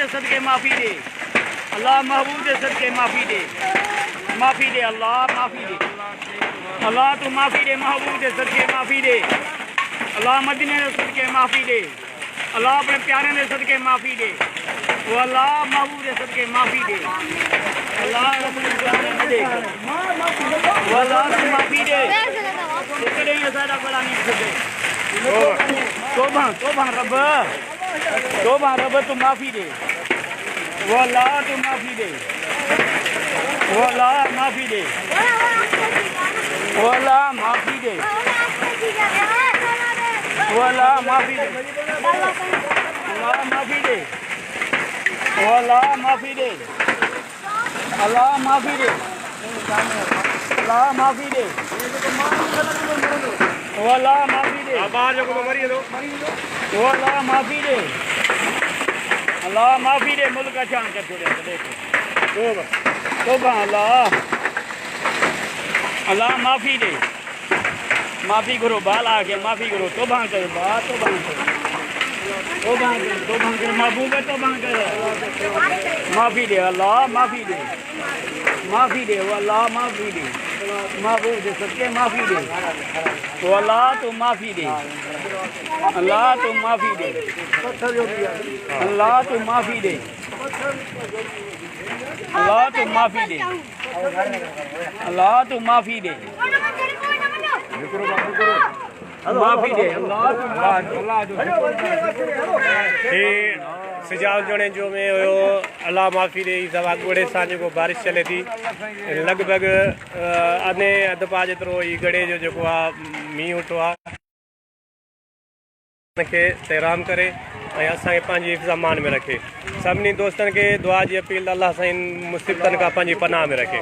दे सदके माफ़ी दे। अल्लाह महबूब दे सदके माफ़ी दे, माफ़ी दे अल्लाह, माफ़ी दे अल्लाह, तू माफ़ी दे महबूब दे सदके माफ़ी दे। अल्लाह मदीने दे सदके माफ़ी दे। अल्लाह अपने प्यारे दे सदके माफ़ी दे। वो अल्लाह महबूब दे सदके माफ़ी दे। अल्लाह अपने प्यारे ने दे, वो अल्लाह तू माफ़ी दे। करेंगे सारा बड़ा नहीं सके। तोबा रब, तोबा रब तू माफ़ी दे। वो अल्लाह तू माफ़ी दे। वो अल्लाह माफ़ी दे। वो अल्लाह माफ़ी दे। वो अल्लाह माफ़ी दे। अल्लाह माफ़ी दे। वो अल्लाह माफ़ी दे। अल्लाह माफ़ी दे। अल्लाह माफ़ी दे। वो अल्लाह माफ़ी दे। वो अल्लाह माफ़ी दे। अल्लाह माफ़ी दे। मुल्क का चांद कर छोड़े देखो। तोबा अल्लाह, अल्लाह माफ़ी दे। माफ़ी करो बाल आ गया, माफ़ी करो। तोबा करो बा, तोबा करो, तोबा करो, तोबा करो महबूब है, तोबा करो। माफ़ी दे अल्लाह, माफ़ी दे, माफ़ी दे। वो अल्लाह माफ़ी दे। महबूब दे सदके माफ़ी दे। वो अल्लाह तू माफ़ी दे। अल्लाह तू माफ़ी दे। अल्लाह तू माफ़ी दे। अल्लाह तू माफ़ी दे। अल्लाह तू माफ़ी दे। माफ़ी दे सिजाल जणे जो में हुयो अल्लाह माफ़ी दे। सवा गोड़े सांझ को बारिश चले थी लगभग अने अध पा जेतिरो ही गड़े जो जेको आहे मींहुं उठो आहे खे तहराम करे ऐं असांखे पंहिंजी हिफ़्ज़ में रखे। सभिनी दोस्तनि खे दुआ जी अपील अल्लाह साईं मुसीबतनि खां पंहिंजी पनाह में रखे।